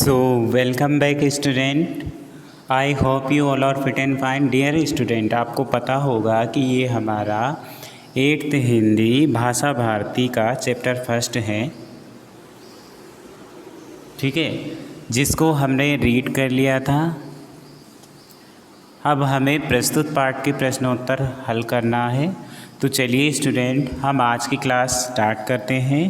So, welcome back student. I hope you all are fit and fine. Dear student, आपको पता होगा कि ये हमारा 8th हिंदी भाषा भारती का चैप्टर फर्स्ट है, ठीक है, जिसको हमने रीड कर लिया था। अब हमें प्रस्तुत पाठ के प्रश्नोत्तर हल करना है। तो चलिए स्टूडेंट, हम आज की क्लास स्टार्ट करते हैं।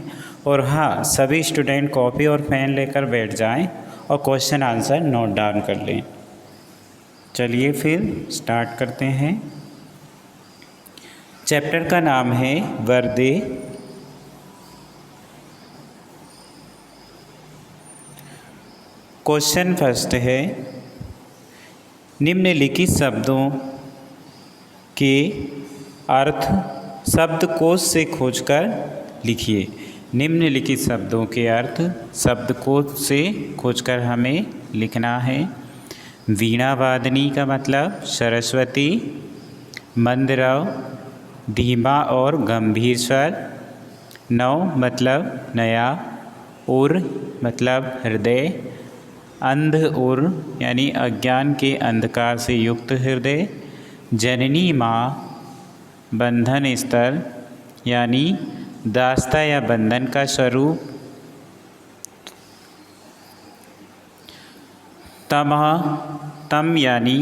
और हाँ, सभी स्टूडेंट कॉपी और पेन लेकर बैठ जाएं और क्वेश्चन आंसर नोट डाउन कर लें। चलिए फिर स्टार्ट करते हैं। चैप्टर का नाम है वर्दे। क्वेश्चन फर्स्ट है, निम्नलिखित शब्दों के अर्थ शब्दकोश से खोजकर लिखिए। निम्नलिखित शब्दों के अर्थ शब्दकोश से खोजकर हमें लिखना है। वीणा वादनी का मतलब सरस्वती, मंद्रव धीमा और गंभीर स्वर, नव मतलब नया, उर मतलब हृदय, अंध उर यानी अज्ञान के अंधकार से युक्त हृदय, जननी माँ बंधन स्तर यानी दास्ता या बंधन का स्वरूप, तम यानी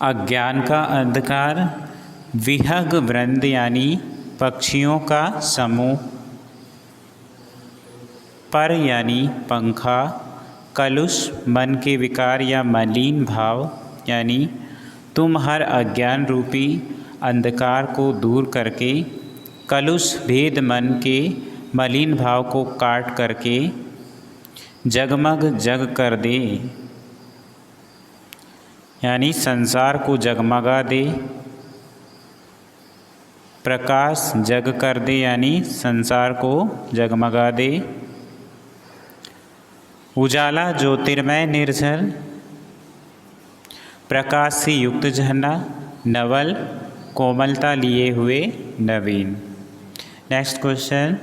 अज्ञान का अंधकार, विहग वृंद यानी पक्षियों का समूह, पर यानी पंखा, कलुष मन के विकार या मलिन भाव यानी तुम हर अज्ञान रूपी अंधकार को दूर करके कलुष भेद मन के मलिन भाव को काट करके जगमग जग कर दे यानी संसार को जगमगा दे, प्रकाश जग कर दे यानी संसार को जगमगा दे, उजाला ज्योतिर्मय निर्झर प्रकाश से युक्त झरना, नवल कोमलता लिए हुए नवीन। नेक्स्ट क्वेश्चन,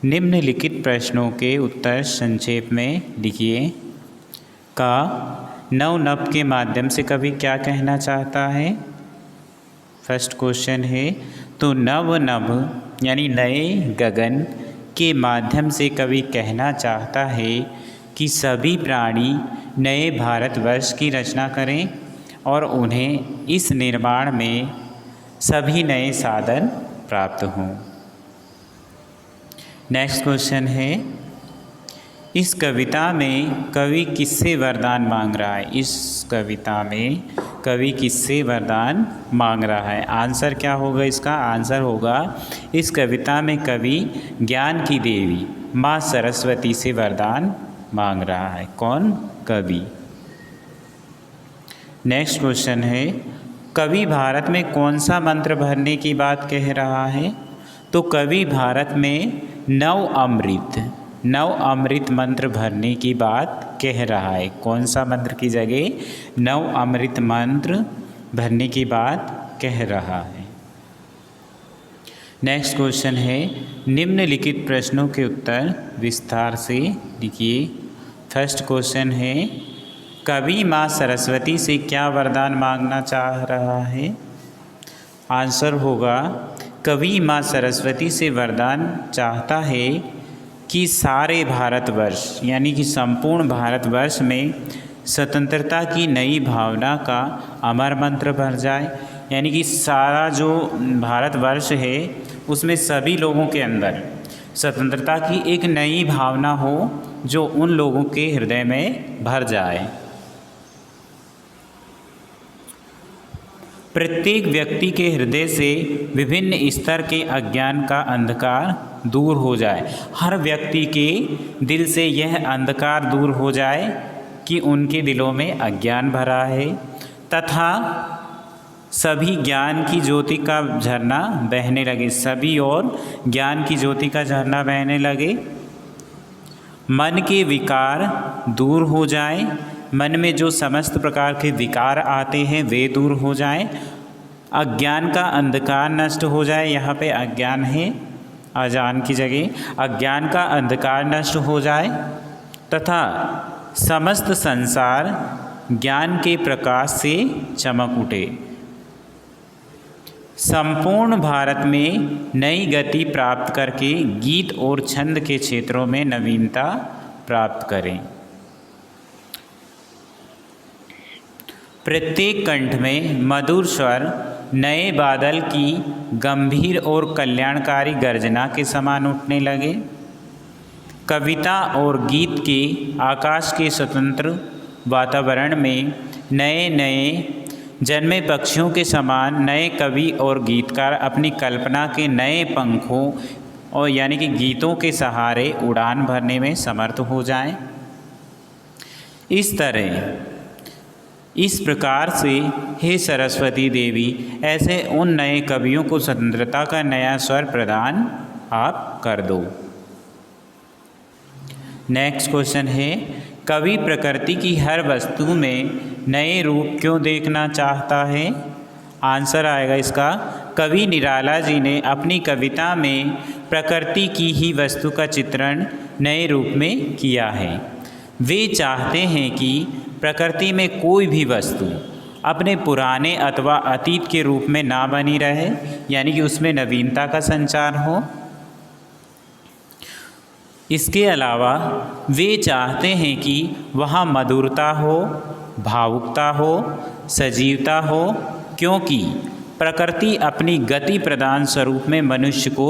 निम्नलिखित प्रश्नों के उत्तर संक्षेप में लिखिए। का नव नभ के माध्यम से कवि क्या कहना चाहता है? फर्स्ट क्वेश्चन है, तो नव नभ यानी नए गगन के माध्यम से कवि कहना चाहता है कि सभी प्राणी नए भारतवर्ष की रचना करें और उन्हें इस निर्माण में सभी नए साधन प्राप्त हों। नेक्स्ट क्वेश्चन है, इस कविता में कवि किससे वरदान मांग रहा है? इस कविता में कवि किससे वरदान मांग रहा है? आंसर क्या होगा इसका? आंसर होगा, इस कविता में कवि ज्ञान की देवी माँ सरस्वती से वरदान मांग रहा है। कौन? कवि। नेक्स्ट क्वेश्चन है, कवि भारत में कौन सा मंत्र भरने की बात कह रहा है? तो कवि भारत में नव अमृत मंत्र भरने की बात कह रहा है। कौन सा मंत्र की जगह नव अमृत मंत्र भरने की बात कह रहा है। नेक्स्ट क्वेश्चन है, निम्नलिखित प्रश्नों के उत्तर विस्तार से लिखिए। फर्स्ट क्वेश्चन है, कवि माँ सरस्वती से क्या वरदान मांगना चाह रहा है? आंसर होगा, कवि माँ सरस्वती से वरदान चाहता है कि सारे भारतवर्ष यानी कि संपूर्ण भारतवर्ष में स्वतंत्रता की नई भावना का अमर मंत्र भर जाए, यानी कि सारा जो भारतवर्ष है उसमें सभी लोगों के अंदर स्वतंत्रता की एक नई भावना हो जो उन लोगों के हृदय में भर जाए। प्रत्येक व्यक्ति के हृदय से विभिन्न स्तर के अज्ञान का अंधकार दूर हो जाए। हर व्यक्ति के दिल से यह अंधकार दूर हो जाए कि उनके दिलों में अज्ञान भरा है, तथा सभी ज्ञान की ज्योति का झरना बहने लगे, सभी और ज्ञान की ज्योति का झरना बहने लगे। मन के विकार दूर हो जाए, मन में जो समस्त प्रकार के विकार आते हैं वे दूर हो जाएं, अज्ञान का अंधकार नष्ट हो जाए। यहाँ पे अज्ञान है अजान की जगह अज्ञान का अंधकार नष्ट हो जाए तथा समस्त संसार ज्ञान के प्रकाश से चमक उठे। संपूर्ण भारत में नई गति प्राप्त करके गीत और छंद के क्षेत्रों में नवीनता प्राप्त करें। प्रत्येक कंठ में मधुर स्वर नए बादल की गंभीर और कल्याणकारी गर्जना के समान उठने लगे। कविता और गीत के आकाश के स्वतंत्र वातावरण में नए नए जन्मे पक्षियों के समान नए कवि और गीतकार अपनी कल्पना के नए पंखों और यानी कि गीतों के सहारे उड़ान भरने में समर्थ हो जाएं। इस प्रकार से हे सरस्वती देवी, ऐसे उन नए कवियों को स्वतंत्रता का नया स्वर प्रदान आप कर दो। नेक्स्ट क्वेश्चन है, कवि प्रकृति की हर वस्तु में नए रूप क्यों देखना चाहता है? आंसर आएगा इसका, कवि निराला जी ने अपनी कविता में प्रकृति की ही वस्तु का चित्रण नए रूप में किया है। वे चाहते हैं कि प्रकृति में कोई भी वस्तु अपने पुराने अथवा अतीत के रूप में ना बनी रहे, यानी कि उसमें नवीनता का संचार हो। इसके अलावा वे चाहते हैं कि वहाँ मधुरता हो, भावुकता हो, सजीवता हो, क्योंकि प्रकृति अपनी गति प्रदान स्वरूप में मनुष्य को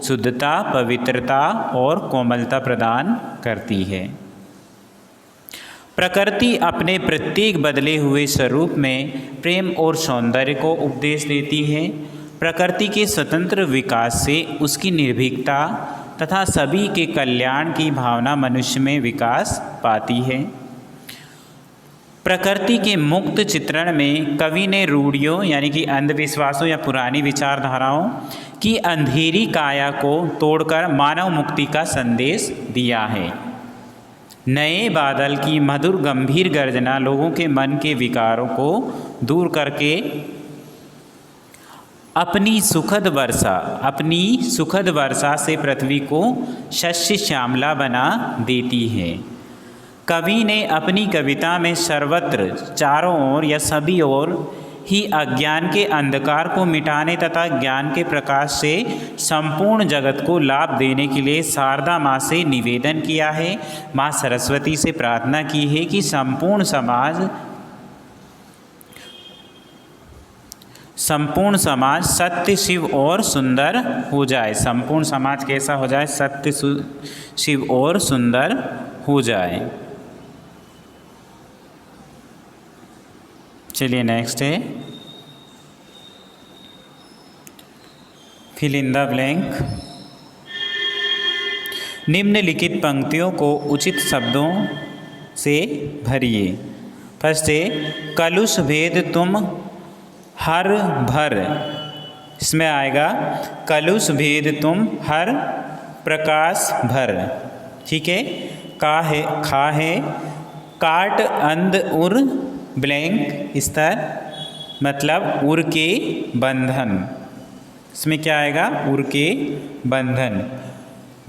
शुद्धता, पवित्रता और कोमलता प्रदान करती है। प्रकृति अपने प्रत्येक बदले हुए स्वरूप में प्रेम और सौंदर्य को उपदेश देती है। प्रकृति के स्वतंत्र विकास से उसकी निर्भीकता तथा सभी के कल्याण की भावना मनुष्य में विकास पाती है। प्रकृति के मुक्त चित्रण में कवि ने रूढ़ियों यानी कि अंधविश्वासों या पुरानी विचारधाराओं की अंधेरी काया को तोड़कर मानव मुक्ति का संदेश दिया है। नए बादल की मधुर गंभीर गर्जना लोगों के मन के विकारों को दूर करके अपनी सुखद वर्षा से पृथ्वी को शस्य श्यामला बना देती है। कवि ने अपनी कविता में सर्वत्र, चारों ओर या सभी ओर ही अज्ञान के अंधकार को मिटाने तथा ज्ञान के प्रकाश से संपूर्ण जगत को लाभ देने के लिए शारदा माँ से निवेदन किया है, माँ सरस्वती से प्रार्थना की है कि संपूर्ण समाज सत्य, शिव और सुंदर हो जाए। संपूर्ण समाज कैसा हो जाए? सत्य, शिव और सुंदर हो जाए। चलिए नेक्स्ट है, फिल इन द ब्लैंक। निम्नलिखित पंक्तियों को उचित शब्दों से भरिए। फर्स्ट है, कलुष भेद तुम हर भर, इसमें आएगा कलुष भेद तुम हर प्रकाश भर। ठीक है, का है, खा है, काट अंध उर ब्लैंक स्तर, मतलब उर के बंधन। इसमें क्या आएगा? उर के बंधन।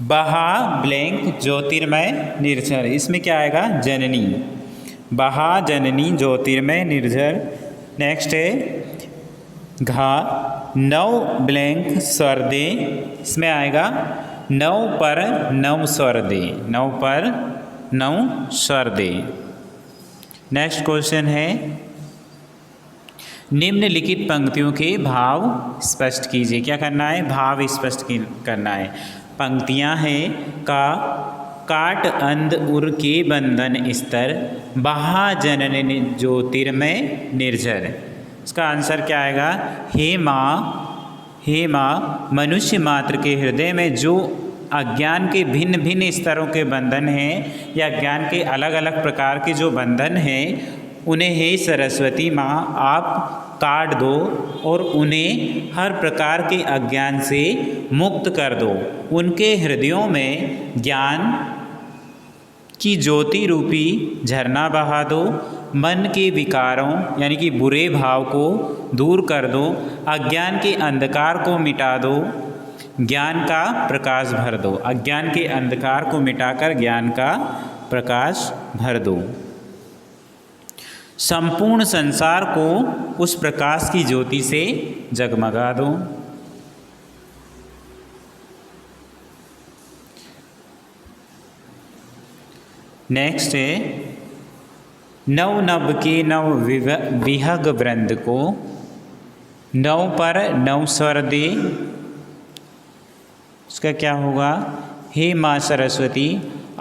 बहा ब्लैंक ज्योतिर्मय निर्झर, इसमें क्या आएगा? जननी। बहा जननी ज्योतिर्मय निर्झर। नेक्स्ट है घा नव ब्लैंक स्वर दे, इसमें आएगा नव पर नव स्वर दे, नव पर नव स्वर दे। नेक्स्ट क्वेश्चन है, निम्नलिखित पंक्तियों के भाव स्पष्ट कीजिए। क्या करना है? भाव स्पष्ट करना है। पंक्तियां हैं का काट अंध उर के बंधन स्तर, बहा जनन ज्योतिर्मय निर्झर। इसका आंसर क्या आएगा? हे माँ, मनुष्य मात्र के हृदय में जो अज्ञान के भिन्न भिन्न स्तरों के बंधन हैं या ज्ञान के अलग अलग प्रकार के जो बंधन हैं, उन्हें हे सरस्वती माँ आप काट दो और उन्हें हर प्रकार के अज्ञान से मुक्त कर दो। उनके हृदयों में ज्ञान की ज्योति रूपी झरना बहा दो। मन के विकारों यानी कि बुरे भाव को दूर कर दो। अज्ञान के अंधकार को मिटा दो। ज्ञान का प्रकाश भर दो, अज्ञान के अंधकार को मिटाकर ज्ञान का प्रकाश भर दो। संपूर्ण संसार को उस प्रकाश की ज्योति से जगमगा दो। नेक्स्ट है नव नभ के नव विहग वृंद को नव पर नव स्वर दे। उसका क्या होगा? हे माँ सरस्वती,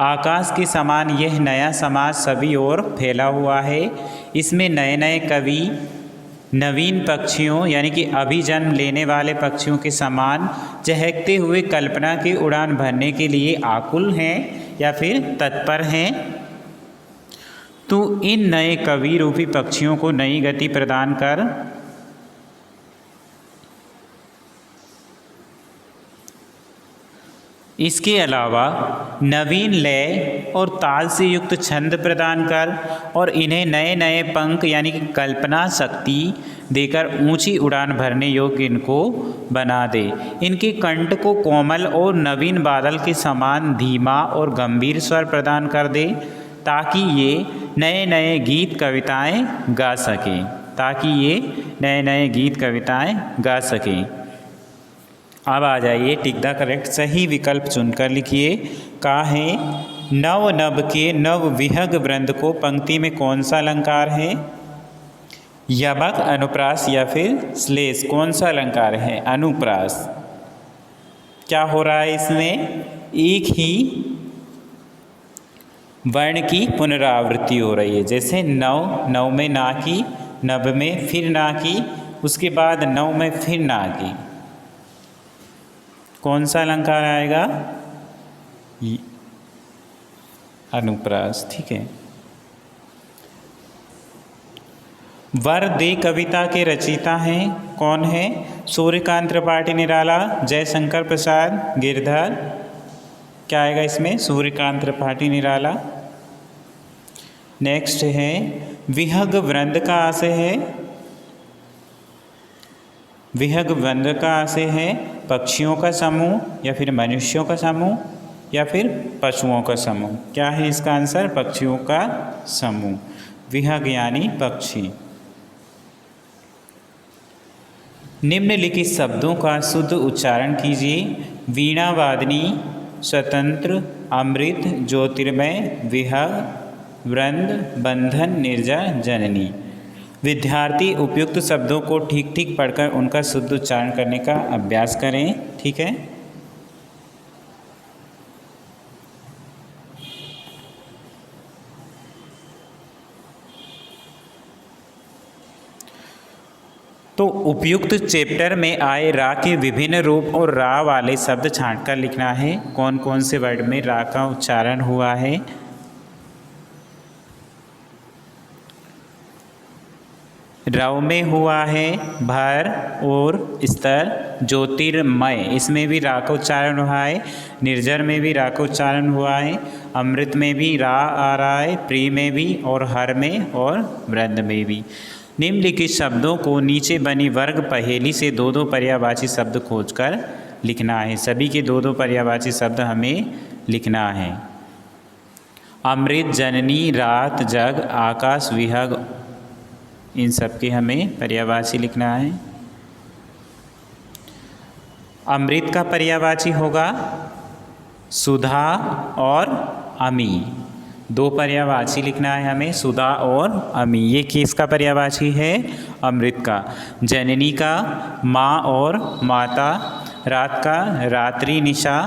आकाश के समान यह नया समाज सभी ओर फैला हुआ है। इसमें नए नए कवि नवीन पक्षियों यानी कि अभी जन्म लेने वाले पक्षियों के समान चहकते हुए कल्पना की उड़ान भरने के लिए आकुल हैं या फिर तत्पर हैं। तो इन नए कवि रूपी पक्षियों को नई गति प्रदान कर इसके अलावा नवीन लय और ताल से युक्त छंद प्रदान कर और इन्हें नए नए पंख यानी कि कल्पना शक्ति देकर ऊंची उड़ान भरने योग्य इनको बना दे। इनके कंठ को कोमल और नवीन बादल के समान धीमा और गंभीर स्वर प्रदान कर दे ताकि ये नए नए गीत कविताएं गा सकें। अब आ जाइए टिक द करेक्ट, सही विकल्प चुनकर लिखिए। का है नव नभ के नव विहग वृंद को पंक्ति में कौन सा अलंकार है? यमक, अनुप्रास या फिर श्लेष? कौन सा अलंकार है? अनुप्रास। क्या हो रहा है इसमें? एक ही वर्ण की पुनरावृत्ति हो रही है। जैसे नव में ना की, नभ में फिर ना की, उसके बाद नव में फिर ना की। कौन सा अलंकार आएगा? अनुप्रास। ठीक है। वर दे कविता के रचयिता हैं कौन है? सूर्यकांत त्रिपाठी निराला, जयशंकर प्रसाद गिरधर। क्या आएगा इसमें? सूर्यकांत त्रिपाठी निराला। नेक्स्ट है विहग वृंद का आशय है। विहग वृंद का आशय है पक्षियों का समूह या फिर मनुष्यों का समूह या फिर पशुओं का समूह। क्या है इसका आंसर? पक्षियों का समूह। विहग यानी पक्षी। निम्नलिखित शब्दों का शुद्ध उच्चारण कीजिए। वीणा वादनी, स्वतंत्र, अमृत, ज्योतिर्मय, विहग, वृंद, बंधन, निर्जा, जननी। विद्यार्थी उपयुक्त शब्दों को ठीक ठीक पढ़कर उनका शुद्ध उच्चारण करने का अभ्यास करें। ठीक है। तो उपयुक्त चैप्टर में आए रा के विभिन्न रूप और रा वाले शब्द छांटकर लिखना है। कौन कौन से वर्ड में रा का उच्चारण हुआ है? रव में हुआ है भर और स्तर। ज्योतिर्मय, इसमें भी रा का उच्चारण हुआ है। निर्जर में भी रा का उच्चारण हुआ है। अमृत में भी रा आ रहा है, प्रिय में भी, और हर में और वृंद में भी। निम्नलिखित शब्दों को नीचे बनी वर्ग पहेली से दो दो पर्यायवाची शब्द खोजकर लिखना है। सभी के दो दो पर्यायवाची शब्द हमें लिखना है। अमृत, जननी, रात, जग, आकाश, विहग, इन सब के हमें पर्यायवाची लिखना है। अमृत का पर्यायवाची होगा सुधा और अमी। दो पर्यायवाची लिखना है हमें, सुधा और अमी। ये किसका पर्यायवाची है? अमृत का। जननी का माँ और माता। रात का रात्रि, निशा।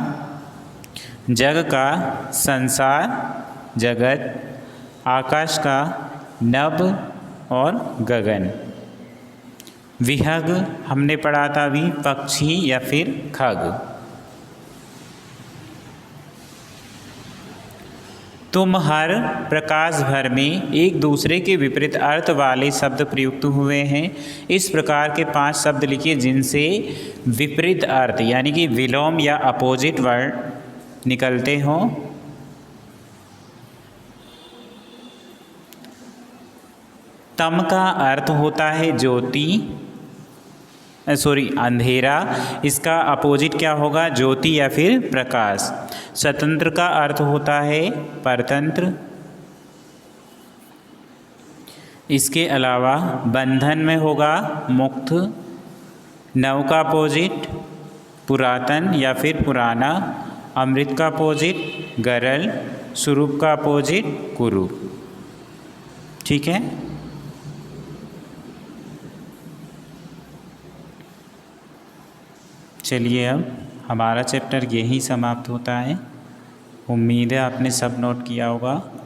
जग का संसार, जगत। आकाश का नभ और गगन। विहग हमने पढ़ा था अभी, पक्षी या फिर खग। तुम हर प्रकाश भर में एक दूसरे के विपरीत अर्थ वाले शब्द प्रयुक्त हुए हैं। इस प्रकार के 5 शब्द लिखिए जिनसे विपरीत अर्थ यानी कि विलोम या अपोजिट वर्ड निकलते हों। तम का अर्थ होता है ज्योति, अंधेरा, इसका अपोजिट क्या होगा? ज्योति या फिर प्रकाश। स्वतंत्र का अर्थ होता है परतंत्र। इसके अलावा बंधन में होगा मुक्त। नव का अपोजिट पुरातन या फिर पुराना। अमृत का अपोजिट गरल। स्वरूप का अपोजिट कुरूप। ठीक है। चलिए अब हमारा चैप्टर यहीं समाप्त होता है। उम्मीद है आपने सब नोट किया होगा।